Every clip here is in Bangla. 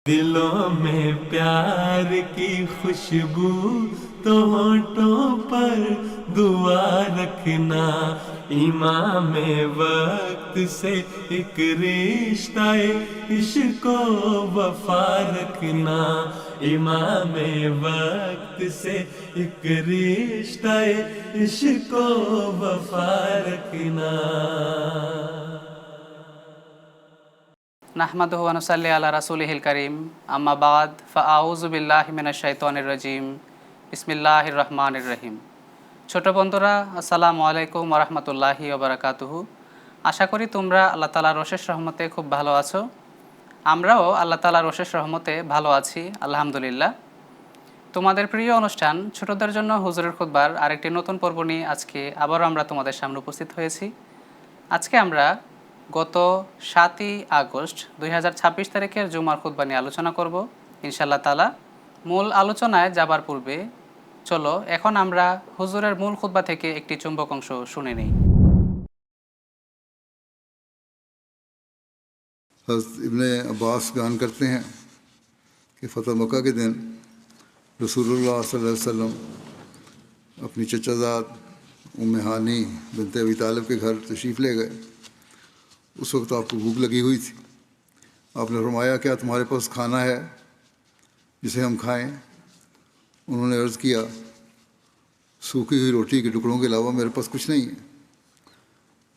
दिलों में प्यार की खुशबू तो होठों पर दुआ रखना, इमाम में वक्त से एक रिश्ता इश्क वफा रखना, इमाम में वक्त से एक रिश्ता इश्क वफा रखना। নাহমাদুহু ওয়া নুসাল্লি আলা রাসূলিহিল কারীম, আম্মা বাদ, ফাআউযু বিল্লাহি মিনাশ শাইতানির রাজীম, বিসমিল্লাহির রহমানির রহিম। ছোট বন্ধুরা, আসসালামু আলাইকুম ওয়া রাহমাতুল্লাহি ওয়া বারাকাতুহু। আশা করি তোমরা আল্লাহ তাআলার অশেষ রহমতে খুব ভালো আছো। আমরাও আল্লাহ তাআলার অশেষ রহমতে ভালো আছি, আলহামদুলিল্লাহ। তোমাদের প্রিয় অনুষ্ঠান ছোটদের জন্য হুজুরের খুতবার আরেকটি নতুন পর্ব নিয়ে আজকে আবারও আমরা তোমাদের সামনে উপস্থিত হয়েছি। আজকে আমরা গত 7ই আগস্ট 2026 তারিখের জুমার খুতবা নিয়ে আলোচনা করব ইনশাআল্লাহ তাআলা। মূল আলোচনায় যাবার পূর্বে চলো এখন আমরা হুজুরের মূল খুতবা থেকে একটি চুম্বক অংশ শুনে নিই। हज़रत इब्ने अब्बास बयान करते हैं कि फ़तह मक्का के दिन रसूलुल्लाह सल्लल्लाहु अलैहि वसल्लम अपनी चचाज़ाद उम्मे हानी बिनते अबी तालिब के घर तशरीफ़ ले गए। उस वक्त आपको भूख लगी हुई थी। आपने फरमाया, क्या तुम्हारे पास खाना है जिसे हम खाएं? उन्होंने अर्ज़ किया, सूखी हुई रोटी के टुकड़ों के अलावा मेरे पास कुछ नहीं है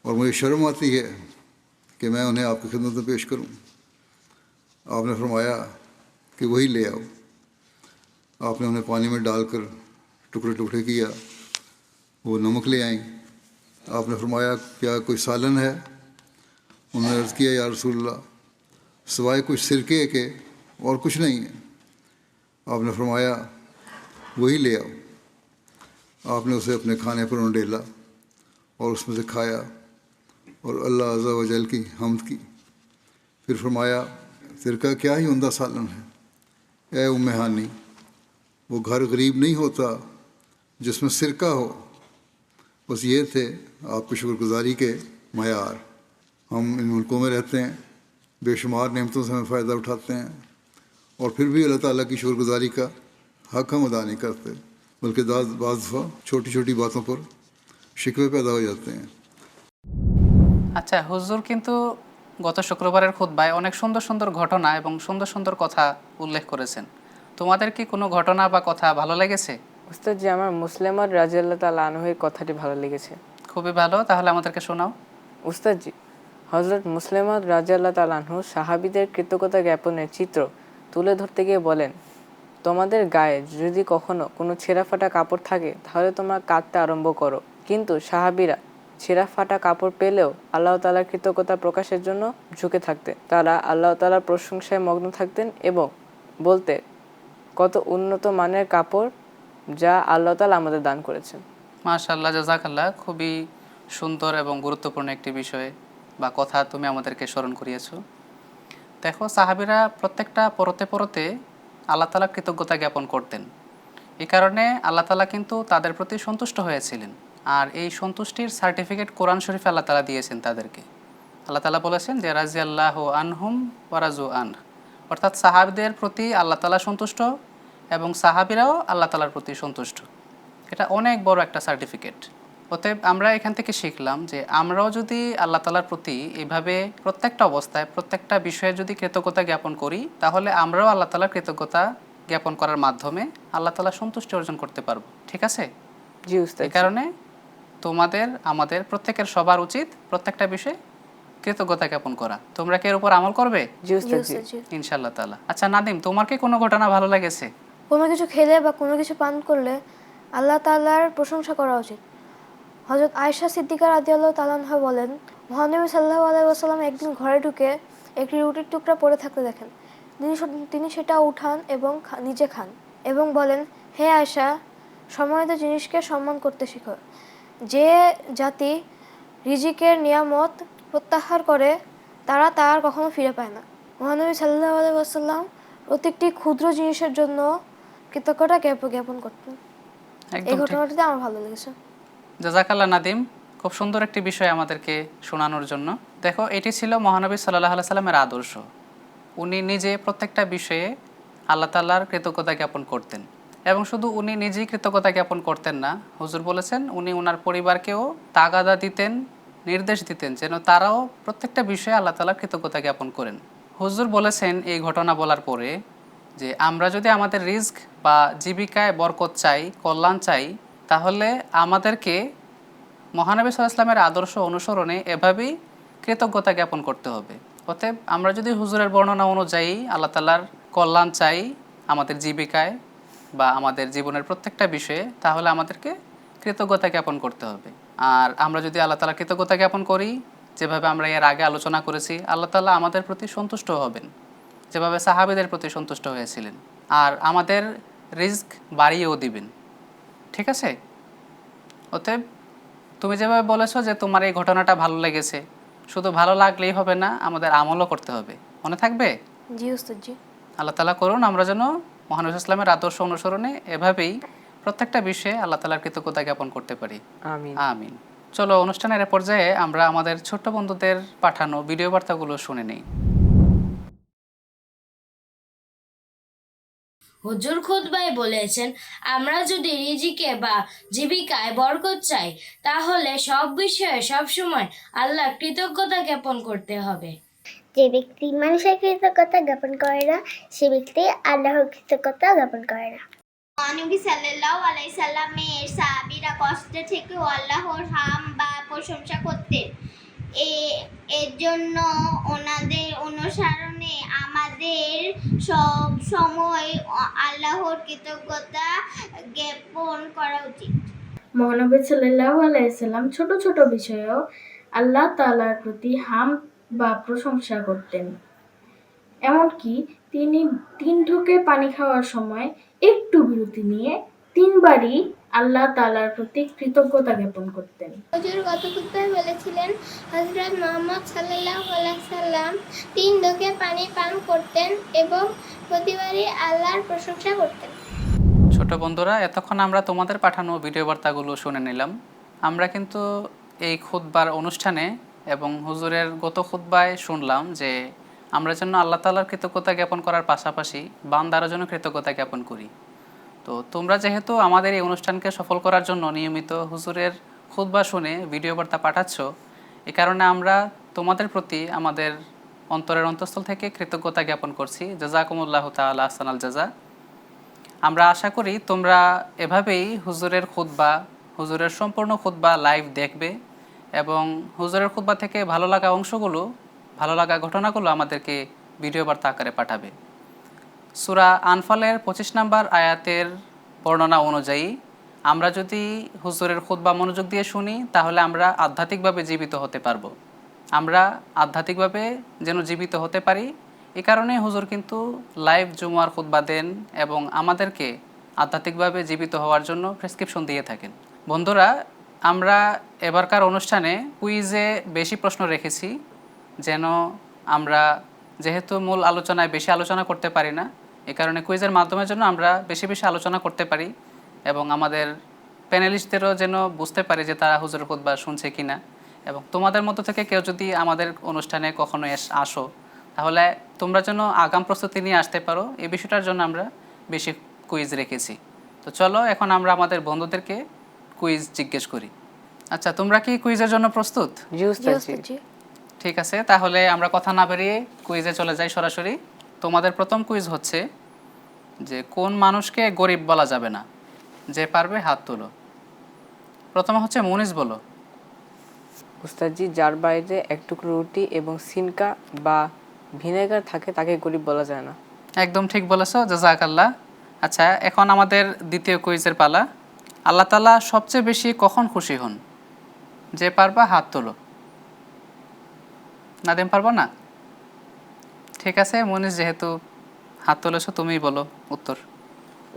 और मुझे शर्म आती है कि मैं उन्हें आपकी खिदमत में पेश करूं। आपने फरमाया कि वही ले आओ। आपने उन्हें पानी में डालकर टुकड़े टुकड़े किया, वो नमक ले आईं। आपने फरमाया, क्या कोई सालन है? उन्होंने अर्ज़ किया, या रसूलल्लाह, सिवाय कुछ सिरके के और कुछ नहीं है। आपने फरमाया, वही ले आओ। आपने उसे अपने खाने पर उंडेला और उसमें से खाया और अल्लाह अज़्ज़ा व जल की हम्द की। फिर फरमाया, सिरका क्या ही उम्दा सालन है। ए उम्मे हानी, वो घर गरीब नहीं होता जिसमें सिरका हो। बस ये थे आपकी शुक्रगुजारी के मयार। हम इन मुल्कों में रहते हैं, बेशुमार नेमतों से हमें फ़ायदा उठाते हैं और फिर भी अल्लाह ताला की शुक्रगुजारी का हक़ हम अदा नहीं करते, बल्कि बाज़ दफ़ा छोटी छोटी बातों पर शिकवे पैदा हो जाते हैं। আচ্ছা, হুজুর কিন্তু গত শুক্রবারের খুতবায় অনেক সুন্দর সুন্দর ঘটনা এবং সুন্দর সুন্দর কথা উল্লেখ করেছেন। তোমাদের কি কোনো ঘটনা বা কথা ভালো লেগেছে? উস্তাদ জি, আমার মুসলিমার রাদিয়াল্লাহু তাআলা আনহুর কথাটি ভালো লেগেছে। খুবই ভালো, তাহলে আমাদেরকে শোনাও। উস্তাদ জি, হযরত মুসলিমার রাদিয়াল্লাহু তাআলা আনহু সাহাবীদের কৃতজ্ঞতা জ্ঞাপনের চিত্র তুলে ধরতে গিয়ে বলেন, তোমাদের গায়ে যদি কখনো কোনো ছেঁড়া ফাটা কাপড় থাকে তাহলে তোমরা কাঁদতে আরম্ভ করো। কিন্তু সাহাবীরা ছেঁড়া ফাটা কাপড় পেলেও আল্লাহ তাআলার কৃতজ্ঞতা প্রকাশের জন্য ঝুঁকে থাকতেন। তারা আল্লাহ তাআলার প্রশংসায় মগ্ন থাকতেন এবং বলতে, কত উন্নত মানের কাপড় যা আল্লাহ তাআলা আমাদের দান করেছেন। মাশাআল্লাহ, জাযাকাল্লাহ। খুবই সুন্দর এবং গুরুত্বপূর্ণ একটি বিষয় বা কথা তুমি আমাদেরকে স্মরণ করিয়েছো। দেখো, সাহাবীরা প্রত্যেকটা পরতে পরতে আল্লাহ তাআলা কৃতজ্ঞতা জ্ঞাপন করতেন। এই কারণে আল্লাহ তাআলা কিন্তু তাদের প্রতি সন্তুষ্ট হয়েছিলেন। আর এই সন্তুষ্টির সার্টিফিকেট কোরআন শরীফে আল্লাহ তাআলা দিয়েছেন তাদেরকে। আল্লাহ তাআলা বলেছেন যে রাজিয়াল্লাহু আনহুম ওয়া রাজু আনহু, অর্থাৎ সাহাবীদের প্রতি আল্লাহ তাআলা সন্তুষ্ট এবং সাহাবীরাও আল্লাহ তাআলার প্রতি সন্তুষ্ট। এটা অনেক বড় একটা সার্টিফিকেট। অতএব আমরা এখান থেকে শিখলাম যে আমরাও যদি আল্লাহ তাআলার প্রতি এভাবে প্রত্যেকটা অবস্থায় প্রত্যেকটা বিষয়ে যদি কৃতজ্ঞতা জ্ঞাপন করি, তাহলে আমরাও আল্লাহ তাআলার কৃতজ্ঞতা জ্ঞাপন করার মাধ্যমে আল্লাহ তাআলা সন্তুষ্টি অর্জন করতে পারবো। ঠিক আছে? জি উস্তাদ। এই কারণে তোমাদের আমাদের প্রত্যেকের সবার উচিত প্রত্যেকটা বিষয়ে কৃতজ্ঞতা জ্ঞাপন করা। তোমরা কি এর উপর আমল করবে? জি উস্তাদ জি। ইনশাআল্লাহ তাআলা। আচ্ছা নাদিম, তোমার কি কোনো ঘটনা ভালো লেগেছে? কোনো কিছু খেলে বা কোনো কিছু পান করলে আল্লাহ তাআলার প্রশংসা করা উচিত। হযরত আয়েশা সিদ্দিকা রাদিয়াল্লাহু তাআলা আনহা বলেন, মহানবী সাল্লাল্লাহু আলাইহি ওয়াসাল্লাম একদিন ঘরে ঢুকে একটি রুটির টুকরা পড়ে থাকতে দেখেন। তিনি সেটা উঠান এবং নিজে খান এবং বলেন, হে আয়েশা, সম্মানিত জিনিসকে সম্মান করতে শিখো। যে জাতি রিজিকের নিয়ামত প্রত্যাহার করে তারা তার কখনো ফিরে পায় না। মহানবী সাল্লাল্লাহু আলাইহি ওয়াসাল্লাম প্রত্যেকটি ক্ষুদ্র জিনিসের জন্য কৃতজ্ঞতা জ্ঞাপন করতেন। এই ঘটনাটিতে আমার ভালো লেগেছে। জাযাকাল্লাহ নাদিম, খুব সুন্দর একটি বিষয় আমাদেরকে শোনানোর জন্য। দেখো, এটি ছিল মহানবী সাল্লাল্লাহু আলাইহি সাল্লামের আদর্শ। উনি নিজে প্রত্যেকটা বিষয়ে আল্লাহ তাআলার কৃতজ্ঞতা জ্ঞাপন করতেন। এবং শুধু উনি নিজেই কৃতজ্ঞতা জ্ঞাপন করতেন না, হুজুর বলেছেন উনি ওনার পরিবারকেও তাগাদা দিতেন, নির্দেশ দিতেন যেন তারাও প্রত্যেকটা বিষয়ে আল্লাহ তাআলার কৃতজ্ঞতা জ্ঞাপন করেন। হুজুর বলেছেন এই ঘটনা বলার পরে যে আমরা যদি আমাদের রিস্ক বা জীবিকায় বরকত চাই, কল্যাণ চাই, তাহলে আমাদেরকে মহানবী সাল্লাল্লাহু আলাইহি ওয়াসাল্লামের আদর্শ অনুসরণে এভাবেই কৃতজ্ঞতা জ্ঞাপন করতে হবে। অতএব আমরা যদি হুজুরের বর্ণনা অনুযায়ী আল্লাহ তাআলার কল্যাণ চাই আমাদের জীবিকায় বা আমাদের জীবনের প্রত্যেকটা বিষয়ে, তাহলে আমাদেরকে কৃতজ্ঞতা জ্ঞাপন করতে হবে। আর আমরা যদি আল্লাহ তাআলার কৃতজ্ঞতা জ্ঞাপন করি, যেভাবে আমরা এর আগে আলোচনা করেছি, আল্লাহ তাআলা আমাদের প্রতি সন্তুষ্ট হবেন, যেভাবে সাহাবীদের প্রতি সন্তুষ্ট হয়েছিলেন, আর আমাদের রিস্ক বাড়িয়েও দিবেন। ঠিক আছে? অতএব তুমি যেভাবে বলেছো যে তোমার এই ঘটনাটা ভালো লেগেছে, শুধু ভালো লাগলেই হবে না, আমাদের আমলও করতে হবে। মনে থাকবে? জি উস্তাদ জি। আল্লাহ তাআলা করুন আমরা যেন মহানবী ইসলামের আদর্শ অনুসরণে এভাবেই প্রত্যেকটা বিষয়ে আল্লাহ তাআলার কৃতজ্ঞতা জ্ঞাপন করতে পারি। আমিন। আমিন। চলো অনুষ্ঠানের এ পর্যায়ে আমরা আমাদের ছোট্ট বন্ধুদের পাঠানো ভিডিও বার্তাগুলো শুনে নিই। হুজুর খুতবায় বলেছেন, আমরা যদি রিজিকে বা জীবিকায় বরকত চাই, তাহলে সব বিষয়ে সবসময় আল্লাহ কৃতজ্ঞতা জ্ঞাপন করতে হবে। যে ব্যক্তি মানুষের কৃতজ্ঞতা জ্ঞাপন করে না, সে ব্যক্তি আল্লাহর কৃতজ্ঞতা জ্ঞাপন করে না। নবী সাল্লাল্লাহু আলাইহি সাল্লামের সাহাবীরা কষ্ট থেকেও আল্লাহর হাম বা প্রশংসা করতেন। এর জন্য ওনাদের অনুসরণে আমাদের সব সময় আল্লাহর কৃতজ্ঞতা জ্ঞাপন করা উচিত। মহানবী সাল্লাল্লাহু আলাইহি সাল্লাম ছোট ছোট বিষয়েও আল্লাহ তাআলার প্রতি হামদ বা প্রশংসা করতেন। এমনকি তিনি 3 ঢোকে পানি খাওয়ার সময় একটু বিরতি নিয়ে 3 বারই আল্লাহ তাআলার প্রতি কৃতজ্ঞতা জ্ঞাপন করতেন। হুজুর গত খুতবায় বলেছিলেন, হযরত মুহাম্মদ সাল্লাল্লাহু আলাইহি সাল্লাম 3 ঢোকে পানি পান করতেন এবং প্রতিবারই আল্লাহর প্রশংসা করতেন। ছোট বন্ধুরা, এতক্ষণ আমরা তোমাদের পাঠানো ভিডিও বার্তাগুলো শুনে নিলাম। আমরা কিন্তু এই খুতবার অনুষ্ঠানে এবং হুজুরের গত খুতবায় শুনলাম যে আমরা যেন আল্লাহ তাআলার কৃতজ্ঞতা জ্ঞাপন করার পাশাপাশি বান্দারও যেন কৃতজ্ঞতা জ্ঞাপন করি। তো তোমরা যেহেতু আমাদের এই অনুষ্ঠানকে সফল করার জন্য নিয়মিত হুজুরের খুতবা শুনে ভিডিও বার্তা পাঠাচ্ছ, এ কারণে আমরা তোমাদের প্রতি আমাদের অন্তরের অন্তঃস্থল থেকে কৃতজ্ঞতা জ্ঞাপন করছি। জাযাকুমুল্লাহু তাআলা আহসানাল জাযা। আমরা আশা করি তোমরা এভাবেই হুজুরের খুতবা, হুজুরের সম্পূর্ণ খুতবা লাইভ দেখবে এবং হুজুরের খুতবা থেকে ভালো লাগা অংশগুলো, ভালো লাগা ঘটনাগুলো আমাদেরকে ভিডিও বার্তা আকারে পাঠাবে। সূরা আনফালের 25 নম্বর আয়াতের বর্ণনা অনুযায়ী আমরা যদি হুজুরের খুতবা মনোযোগ দিয়ে শুনি, তাহলে আমরা আধ্যাত্মিকভাবে জীবিত হতে পারবো। আমরা আধ্যাত্মিকভাবে যেন জীবিত হতে পারি, এই কারণে হুজুর কিন্তু লাইভ জুমার খুতবা দেন এবং আমাদেরকে আধ্যাত্মিকভাবে জীবিত হওয়ার জন্য প্রেসক্রিপশন দিয়ে থাকেন। বন্ধুরা, আমরা এবারকার অনুষ্ঠানে কুইজে বেশি প্রশ্ন রেখেছি, যেন আমরা যেহেতু মূল আলোচনায় বেশি আলোচনা করতে পারি না, এই কারণে কুইজের মাধ্যমে যেন আমরা বেশি বেশি আলোচনা করতে পারি এবং আমাদের প্যানেলিস্টদেরও যেন বুঝতে পারি যে তারা হুজুরের খুতবা শুনছে কিনা। এবং তোমাদের মধ্য থেকে কেউ যদি আমাদের অনুষ্ঠানে কখনো আসো, তাহলে তোমরা যেন আগাম প্রস্তুতি নিয়ে আসতে পারো, এই বিষয়টার জন্য আমরা বেশি কুইজ রেখেছি। তো চলো এখন আমরা আমাদের বন্ধুদেরকে কুইজ জিজ্ঞেস করি। আচ্ছা, তোমরা কি কুইজের জন্য প্রস্তুত? জি উস্তাদ জি। জি। ঠিক আছে, তাহলে আমরা কথা না বেরিয়ে কুইজে চলে যাই সরাসরি। তোমাদের প্রথম কুইজ হচ্ছে যে কোন মানুষকে গরিব বলা যাবে না? যে পারবে হাত তোলো। প্রথমে হচ্ছে মুনিস, বলো। উস্তাদ জি, যার বাইরে এক টুকরো রুটি এবং সিনকা বা ভিনেগার থাকে তাকে গরিব বলা যায় না। একদম ঠিক বলেছো, জাযাকাল্লাহ। আচ্ছা, এখন আমাদের দ্বিতীয় কুইজের পালা। আল্লাহ তাআলা সবচেয়ে বেশি কখন খুশি হন? যে পারবা হাত তোলো। নাদিম, পারবা না? ঠিক আছে, মুনিস যেহেতু হাত তুলেছো, তুমিই বলো উত্তর।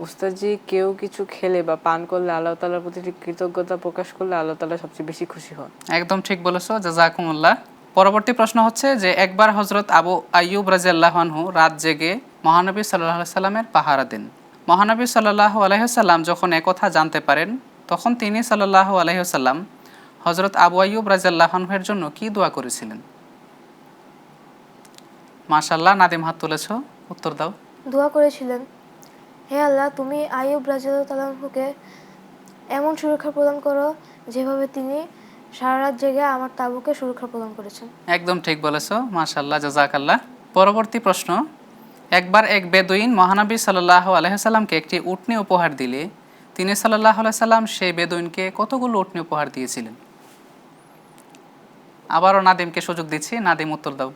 উস্তাদ জি, কেউ কিছু খেলে বা পান করলে আল্লাহ তাআলার প্রতি কৃতজ্ঞতা প্রকাশ করলে আল্লাহ তাআলা সবচেয়ে বেশি খুশি হন। একদম ঠিক বলেছো, জাযাকুমুল্লাহ। পরবর্তী প্রশ্ন হচ্ছে যে একবার হযরত আবু আইয়ুব রাদিয়াল্লাহু আনহু রাত জেগে মহানবী সাল্লাল্লাহু আলাইহি সাল্লামের পাহারা দেন। মহানবী সাল্লাল্লাহু আলাইহি সাল্লাম যখন একথা জানতে পারেন, তখন তিনি সাল্লাল্লাহু আলাইহি সাল্লাম হযরত আবু আইয়ুব রাদিয়াল্লাহু আনহুর জন্য কি দোয়া করেছিলেন? মাশাআল্লাহ, নাদিম হাত তুলেছো, উত্তর দাও। দোয়া করেছিলেন, হে আল্লাহ, তুমি আইয়ুব রাদিয়াল্লাহু তাআলা আনহুকে এমন সুরক্ষা প্রদান করো যেভাবে তিনি সারা রাত জেগে আমার তাঁবুকে সুরক্ষা প্রদান করেছেন। একদম ঠিক বলেছো, মাশাআল্লাহ, জাযাকাল্লাহ। পরবর্তী প্রশ্ন, একবার এক বেদুইন মহানবী সাল্লাল্লাহু আলাইহি সাল্লামকে একটি উটনি উপহার দিলে তিনি সাল্লাল্লাহু আলাইহি সাল্লাম সেই বেদুইনকে কতগুলো উটনি উপহার দিয়েছিলেন? আবারও নাদিমকে সুযোগ দিচ্ছি, নাদিম উত্তর দাও।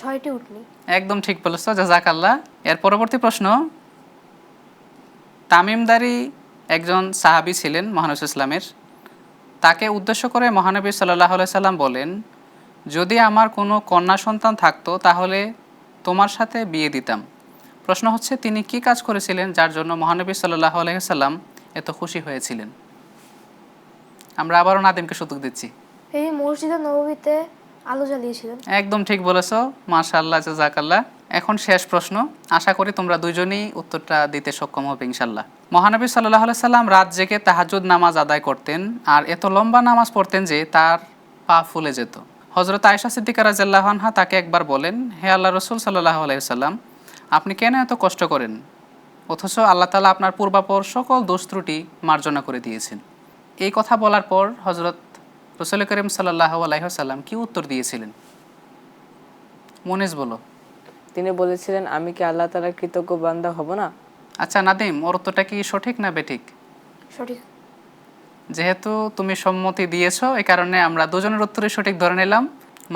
6টি উটনি। একদম ঠিক বলেছো, জাযাকাল্লাহ। এর পরবর্তী প্রশ্ন, তামিমদারি একজন সাহাবী ছিলেন মহানবী ইসলামের, তাকে উদ্দেশ্য করে মহানবী সাল্লাল্লাহু আলাইহি সাল্লাম বলেন, যদি আমার কোনো কন্যা সন্তান থাকতো তাহলে তোমার সাথে বিয়ে দিতাম। প্রশ্ন হচ্ছে, তিনি কি কাজ করেছিলেন যার জন্য মহানবী সাল্লাল্লাহু আলাইহি সাল্লাম এত খুশি হয়েছিলেন? আমরা আবারও নাদিমকে সুযোগ দিচ্ছি। এই মসজিদে নববীতে আলো জ্বালিয়েছিলেন। একদম ঠিক বলেছো, মাশাআল্লাহ, জাযাকাল্লাহ। এখন শেষ প্রশ্ন, আশা করি তোমরা দুইজনই উত্তরটা দিতে সক্ষম হবে ইনশাআল্লাহ। মহানবী সাল্লাল্লাহু আলাইহি সাল্লাম রাত জেগে তাহাজ্জুদ নামাজ আদায় করতেন আর এত লম্বা নামাজ পড়তেন যে তার পা ফুলে যেত। হযরত আয়েশা সিদ্দিকা রাদিয়াল্লাহু আনহা তাকে একবার বলেন, হে আল্লাহর রাসূল সাল্লাল্লাহু আলাইহি সাল্লাম, আপনি কেন এত কষ্ট করেন অথচ আল্লাহ তাআলা আপনার পূর্বাপর সকল দোষ ত্রুটি মার্জনা করে দিয়েছেন? এই কথা বলার পর হযরত রাসূল করিম সাল্লাল্লাহু আলাইহি সাল্লাম কি উত্তর দিয়েছিলেন? মুনিস বলো। তিনি বলেছিলেন, আমি কি আল্লাহ তাআলার কৃতজ্ঞ বান্দা হব না? আচ্ছা নাদিম, ওর উত্তরটা কি সঠিক না বেঠিক? সঠিক। যেহেতু তুমি সম্মতি দিয়েছো, এই কারণে আমরা দুজনের উত্তরই সঠিক ধরে নিলাম।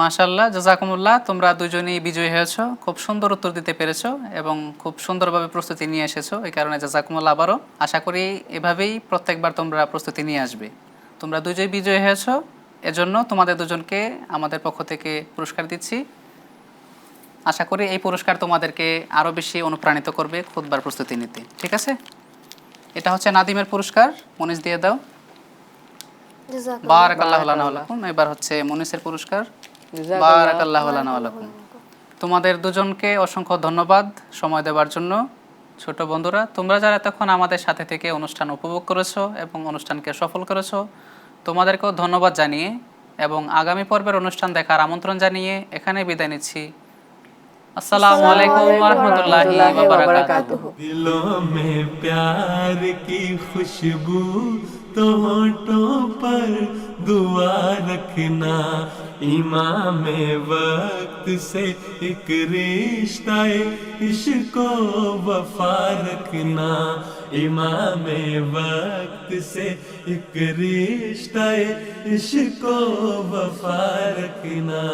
মাশাআল্লাহ, জাযাকুমুল্লাহ, তোমরা দুজনেই বিজয়ী হয়েছো, খুব সুন্দর উত্তর দিতে পেরেছো এবং খুব সুন্দরভাবে প্রস্তুতি নিয়ে এসেছো, এই কারণে জাযাকুমুল্লাহ আবারও। আশা করি এভাবেই প্রত্যেকবার তোমরা প্রস্তুতি নিয়ে আসবে। তোমরা দুজনেই বিজয়ী হয়েছো, এজন্য তোমাদের দুজনকে আমাদের পক্ষ থেকে পুরস্কার দিচ্ছি। আশা করি এই পুরস্কার তোমাদেরকে আরও বেশি অনুপ্রাণিত করবে খুতবার প্রস্তুতি নিতে। ঠিক আছে, এটা হচ্ছে নাদিমের পুরস্কার, মুনিস দিয়ে দাও। বারাকাল্লাহু লানা ওয়া লাকুম। এবার হচ্ছে মুনিসের পুরস্কার। বারাকাল্লাহু লানা ওয়া লাকুম। তোমাদের দুজনকে অসংখ্য ধন্যবাদ সময় দেওয়ার জন্য। ছোট বন্ধুরা, তোমরা যারা এতক্ষণ আমাদের সাথে থেকে অনুষ্ঠান উপভোগ করেছো এবং অনুষ্ঠানকে সফল করেছো, তোমাদেরকেও ধন্যবাদ জানিয়ে এবং আগামী পর্বের অনুষ্ঠান দেখার আমন্ত্রণ জানিয়ে এখানে বিদায় নিচ্ছি। अस्सलामु अलैकुम व रहमतुल्लाहि व बरकातुहू। दिलों में प्यार की खुशबू तो होठों पर दुआ रखना, इमाम वक्त से एक रिश्ता इश्क वफा रखना, इमाम वक्त से एक रिश्ता इश्क वफा रखना।